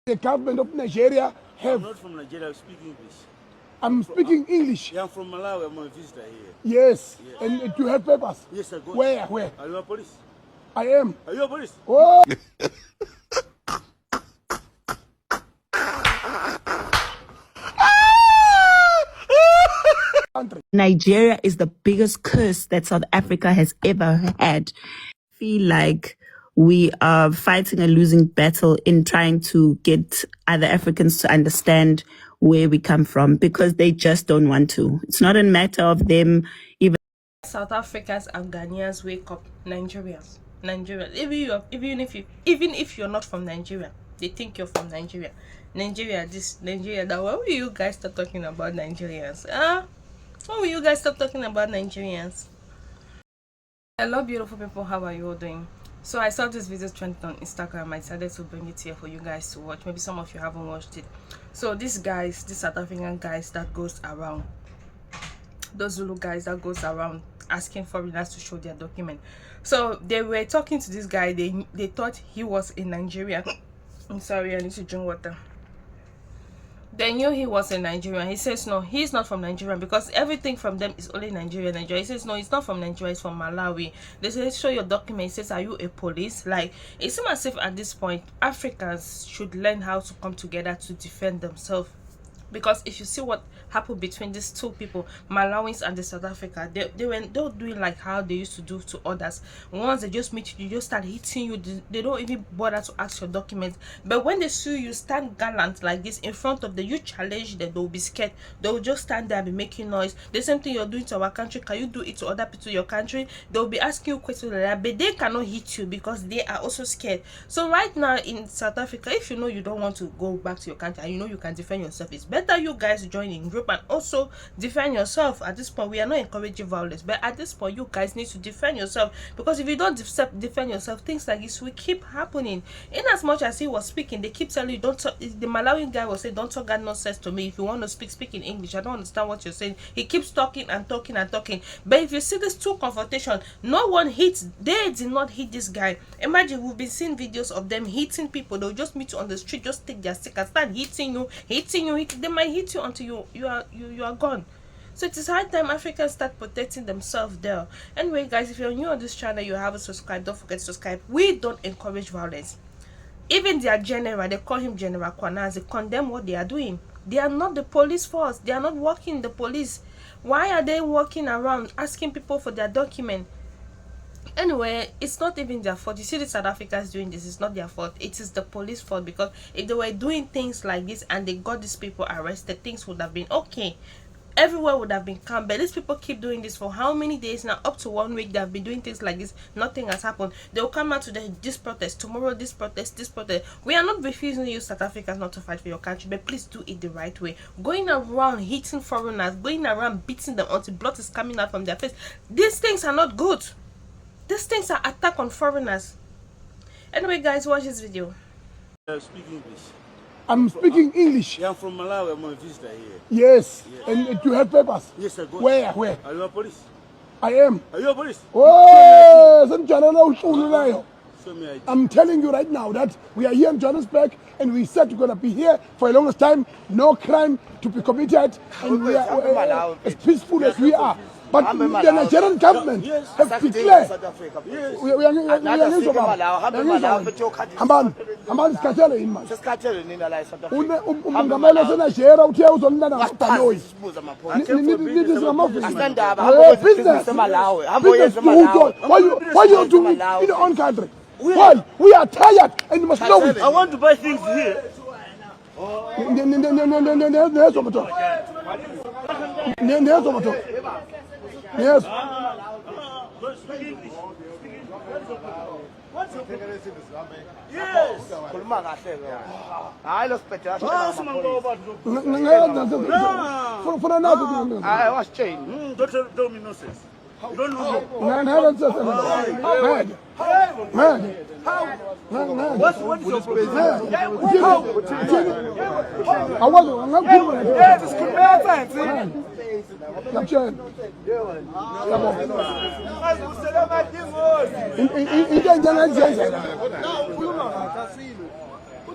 The government of Nigeria have... I'm not from Nigeria, I speak English. I'm speaking English. Yeah, I'm from Malawi, I'm a visitor here. Yes, and do you have papers? Yes, I got. Where? Are you a police? I am. Are you a police? Oh! Nigeria is the biggest curse that South Africa has ever had. I feel like we are fighting a losing battle in trying to get other Africans to understand where we come from because they just don't want to. It's not a matter of them even. South Africans and Ghanaians wake up. Nigerians. Even if you're not from Nigeria, they think you're from Nigeria. Nigeria this, Nigeria that. When will you guys start talking about Nigerians? When will you guys stop talking about Nigerians? Hello beautiful people, how are you all doing? So I saw this video trending on Instagram. I decided to bring it here for you guys to watch. Maybe some of you haven't watched it. So these South African guys that goes around, those Zulu guys that goes around asking foreigners to show their document. So they were talking to this guy. They thought he was in Nigeria. I'm sorry, I need to drink water. They knew he was in Nigeria. He says no, he's not from Nigeria because everything from them is only Nigeria. He says no, it's not from Nigeria, it's from Malawi. They say show your document. He says, are you a police? Like, it seems as if at this point Africans should learn how to come together to defend themselves. Because if you see what happened between these two people, Malawians and the South Africa, they were doing like how they used to do to others. Once they just meet you, just start hitting you. They don't even bother to ask your documents. But when they see you stand gallant like this in front of them, you challenge them, they'll be scared. They'll just stand there and be making noise. The same thing you're doing to our country, can you do it to other people in your country? They'll be asking you questions like that, but they cannot hit you because they are also scared. So right now in South Africa, if you know you don't want to go back to your country and you know you can defend yourself, it's better you guys join in group and also defend yourself. At this point, we are not encouraging violence, but at this point you guys need to defend yourself, because if you don't defend yourself, things like this will keep happening. In as much as he was speaking, they keep telling you don't talk. The Malawian guy was saying, don't talk that nonsense to me. If you want to speak in English, I don't understand what you're saying. He keeps talking and talking and talking. But if you see this two confrontation, no one hits. They did not hit this guy. Imagine, we've been seeing videos of them hitting people. They'll just meet you on the street, just take their stick and start hitting you. They might hit you until you are gone. So it is high time Africans start protecting themselves there. Anyway guys, if you're new on this channel, you haven't subscribed, don't forget to subscribe. We don't encourage violence. Even their general, they call him General Kwanas, they condemn what they are doing. They are not the police force. They are not working in the police. Why are they walking around asking people for their document? Anyway, it's not even their fault. You see the South Africans doing this, it's not their fault. It is the police fault, because if they were doing things like this and they got these people arrested, things would have been okay. Everywhere would have been calm. But these people keep doing this for how many days now? Up to 1 week they have been doing things like this. Nothing has happened. They'll come out today, this protest, tomorrow this protest, this protest. We are not refusing you South Africans not to fight for your country, but please do it the right way. Going around hitting foreigners, going around beating them until blood is coming out from their face, these things are not good. These things are attack on foreigners. Anyway guys, watch this video. I speak English. I'm speaking English. Yeah, I'm from Malawi, I'm a visitor here. Yes, and do you have papers? Yes, I got. Where? Are you a police? I am. Are you a police? Oh, Show me ID. I'm telling you right now that we are here in Johannesburg, and we said we're going to be here for a longest time. No crime to be committed, and we are as peaceful as we are. But the Nigerian government has declared. We are why you do it in your own country? Why? We are tired and you must know it. I want to buy things here. Yes. I was chained. Don't tell me nonsense. You don't know. What is your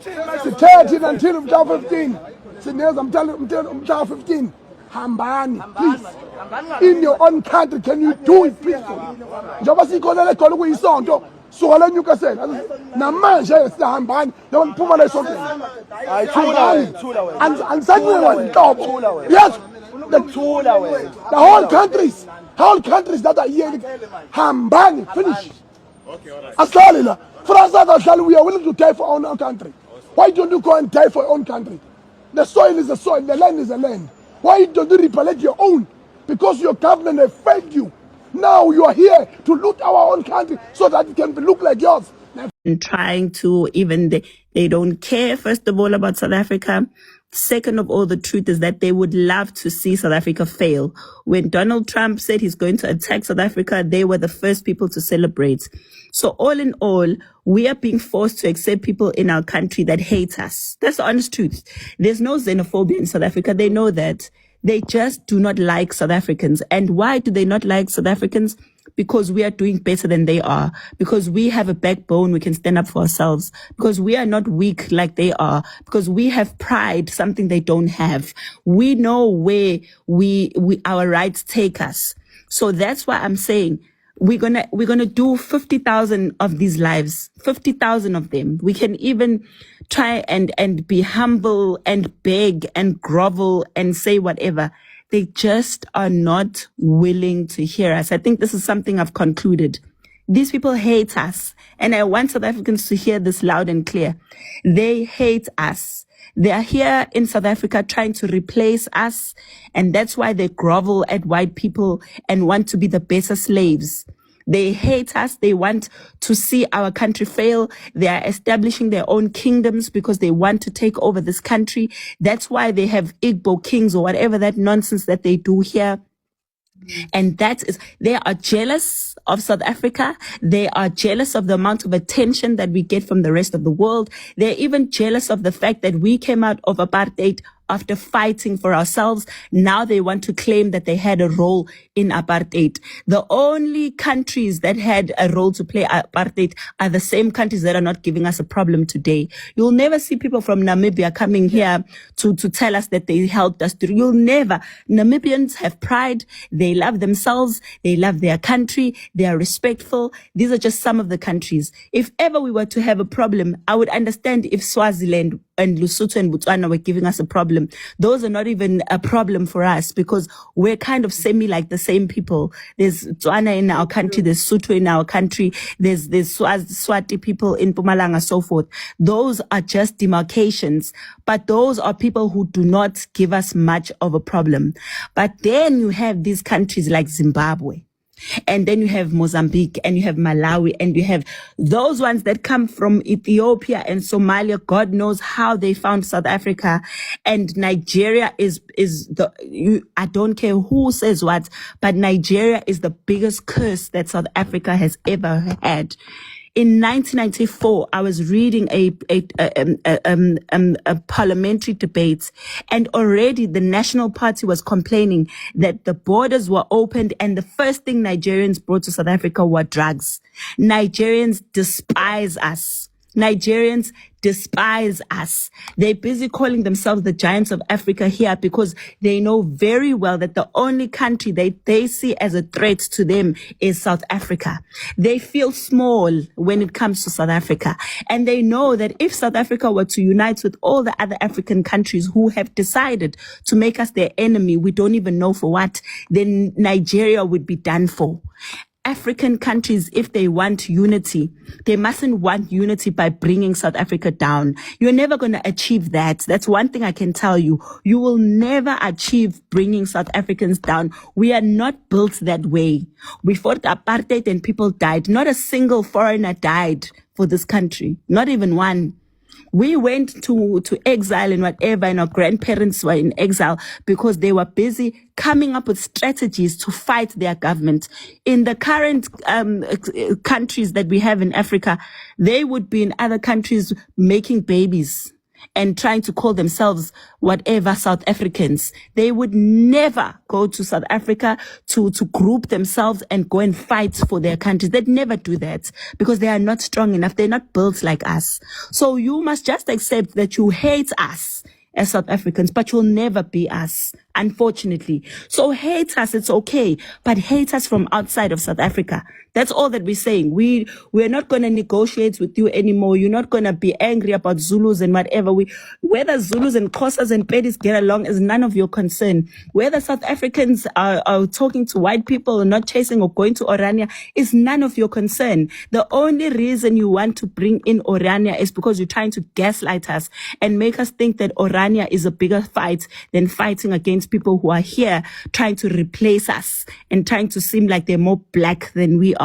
Sithethe until umhla 15. Sineza umhla 15. Hambani, please. In your own country, can you do it peacefully? Njengoba sikholele khona kuyisonto, suka Newcastle. Namanje sihambani, njengoba niphuma la esontweni. Angisanyiwe inhlobo. Yes. The whole countries that are here, hambani, finish. Asalila. France, we are willing to die for our own country. Why don't you go and die for your own country? The soil is the soil, the land is the land. Why don't you repellent your own? Because your government has failed you. Now you are here to loot our own country so that it can look like yours. And trying to they don't care, first of all, about South Africa. Second of all, the truth is that they would love to see South Africa fail. When Donald Trump said he's going to attack South Africa, they were the first people to celebrate. So all in all, we are being forced to accept people in our country that hate us. That's the honest truth. There's no xenophobia in South Africa. They know that. They just do not like South Africans. And why do they not like South Africans? Because we are doing better than they are. Because we have a backbone, we can stand up for ourselves. Because we are not weak like they are. Because we have pride, something they don't have. We know where our rights take us. So that's why I'm saying we're gonna do 50,000 of these lives, 50,000 of them. We can even try and be humble and beg and grovel and say whatever. They just are not willing to hear us. I think this is something I've concluded. These people hate us. And I want South Africans to hear this loud and clear. They hate us. They are here in South Africa trying to replace us. And that's why they grovel at white people and want to be the better slaves. They hate us. They want to see our country fail. They are establishing their own kingdoms because they want to take over this country. That's why they have Igbo kings or whatever that nonsense that they do here. And they are jealous of South Africa. They are jealous of the amount of attention that we get from the rest of the world. They're even jealous of the fact that we came out of apartheid after fighting for ourselves. Now they want to claim that they had a role in apartheid. The only countries that had a role to play apartheid are the same countries that are not giving us a problem today. You'll never see people from Namibia coming here to tell us that they helped us. You'll never. Namibians have pride. They love themselves. They love their country. They are respectful. These are just some of the countries. If ever we were to have a problem, I would understand if Swaziland and Lesotho and Botswana were giving us a problem. Those are not even a problem for us because we're kind of like the same people. There's Botswana in our country, there's Sotho in our country, there's Swati people in Mpumalanga, so forth. Those are just demarcations, but those are people who do not give us much of a problem. But then you have these countries like Zimbabwe. And then you have Mozambique and you have Malawi and you have those ones that come from Ethiopia and Somalia. God knows how they found South Africa. And Nigeria I don't care who says what, but Nigeria is the biggest curse that South Africa has ever had. In 1994, I was reading a parliamentary debate, and already the National Party was complaining that the borders were opened, and the first thing Nigerians brought to South Africa were drugs. Nigerians despise us. Nigerians despise us. They're busy calling themselves the giants of Africa here because they know very well that the only country they see as a threat to them is South Africa. They feel small when it comes to South Africa. And they know that if South Africa were to unite with all the other African countries who have decided to make us their enemy, we don't even know for what, then Nigeria would be done for. African countries, if they want unity, they mustn't want unity by bringing South Africa down. You're never going to achieve that. That's one thing I can tell you. You will never achieve bringing South Africans down. We are not built that way. We fought apartheid and people died. Not a single foreigner died for this country. Not even one. We went to exile and whatever, and our grandparents were in exile because they were busy coming up with strategies to fight their government. In the current countries that we have in Africa, they would be in other countries making babies. and trying to call themselves whatever South Africans. They would never go to South Africa to group themselves and go and fight for their countries. They'd never do that because they are not strong enough. They're not built like us. So you must just accept that you hate us as South Africans, but you'll never be us, unfortunately. So hate us, it's okay, but hate us from outside of South Africa. That's all that we're saying. We're not going to negotiate with you anymore. You're not going to be angry about Zulus and whatever. Whether Zulus and Xhosas and Pedis get along is none of your concern. Whether South Africans are talking to white people or not chasing or going to Orania is none of your concern. The only reason you want to bring in Orania is because you're trying to gaslight us and make us think that Orania is a bigger fight than fighting against people who are here trying to replace us and trying to seem like they're more black than we are.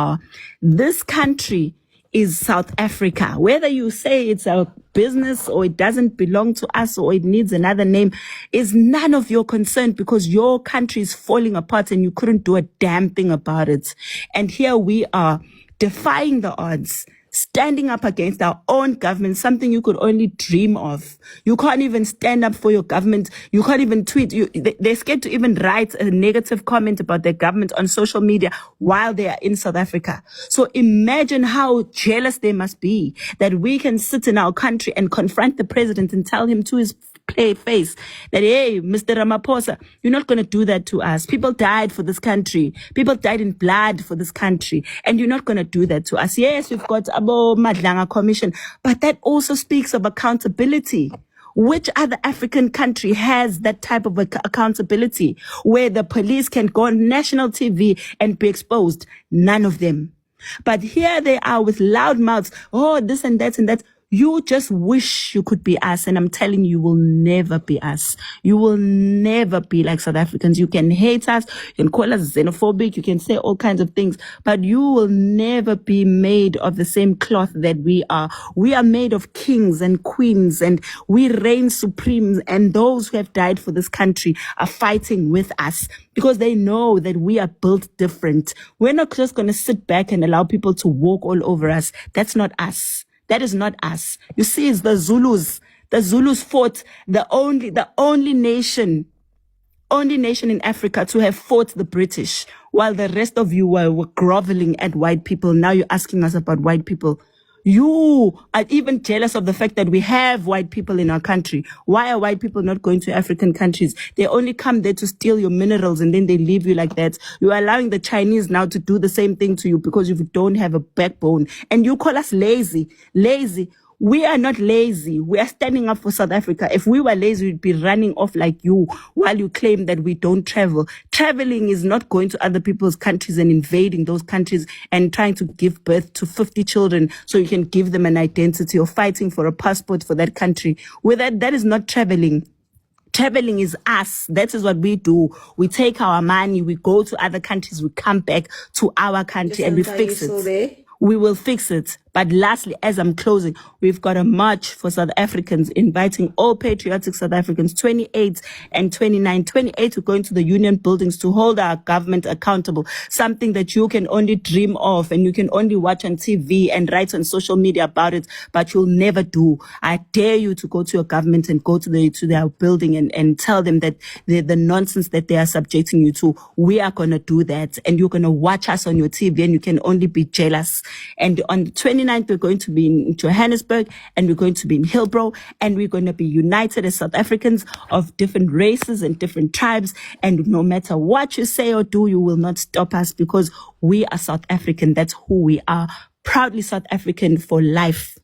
This country is South Africa. Whether you say it's a business or it doesn't belong to us or it needs another name is none of your concern because your country is falling apart and you couldn't do a damn thing about it. And here we are defying the odds, standing up against our own government, something you could only dream of. You can't even stand up for your government. You can't even tweet. They're scared to even write a negative comment about their government on social media while they are in South Africa. So imagine how jealous they must be that we can sit in our country and confront the president and tell him to his face that, hey, Mr. Ramaphosa, you're not going to do that to us. People died for this country. People died in blood for this country. And you're not going to do that to us. Yes, we've got Abo Madlanga Commission, but that also speaks of accountability. Which other African country has that type of accountability where the police can go on national TV and be exposed? None of them. But here they are with loud mouths. Oh, this and that and that. You just wish you could be us. And I'm telling you, you will never be us. You will never be like South Africans. You can hate us. You can call us xenophobic. You can say all kinds of things, but you will never be made of the same cloth that we are. We are made of kings and queens and we reign supreme. And those who have died for this country are fighting with us because they know that we are built different. We're not just going to sit back and allow people to walk all over us. That's not us. That is not us. You see, it's the Zulus. The Zulus fought the only nation in Africa to have fought the British, while the rest of you were groveling at white people. Now you're asking us about white people. You are even jealous of the fact that we have white people in our country. Why are white people not going to African countries? They only come there to steal your minerals and then they leave you like that. You are allowing the Chinese now to do the same thing to you because you don't have a backbone. And you call us lazy. Lazy. We are not lazy. We are standing up for South Africa. If we were lazy, we'd be running off like you while you claim that we don't travel. Traveling is not going to other people's countries and invading those countries and trying to give birth to 50 children so you can give them an identity or fighting for a passport for that country. That is not traveling. Traveling is us. That is what we do. We take our money, we go to other countries, we come back to our country and we fix it. We will fix it. But lastly, as I'm closing, we've got a march for South Africans, inviting all patriotic South Africans, 28 and 29. 28, we're going to the union buildings to hold our government accountable, something that you can only dream of and you can only watch on TV and write on social media about it, but you'll never do. I dare you to go to your government and go to their building and tell them that the nonsense that they are subjecting you to, we are going to do that. And you're going to watch us on your TV and you can only be jealous. And on the 29th, we're going to be in Johannesburg and we're going to be in Hillbrow and we're going to be united as South Africans of different races and different tribes. And no matter what you say or do, you will not stop us because we are South African. That's who we are. Proudly South African for life.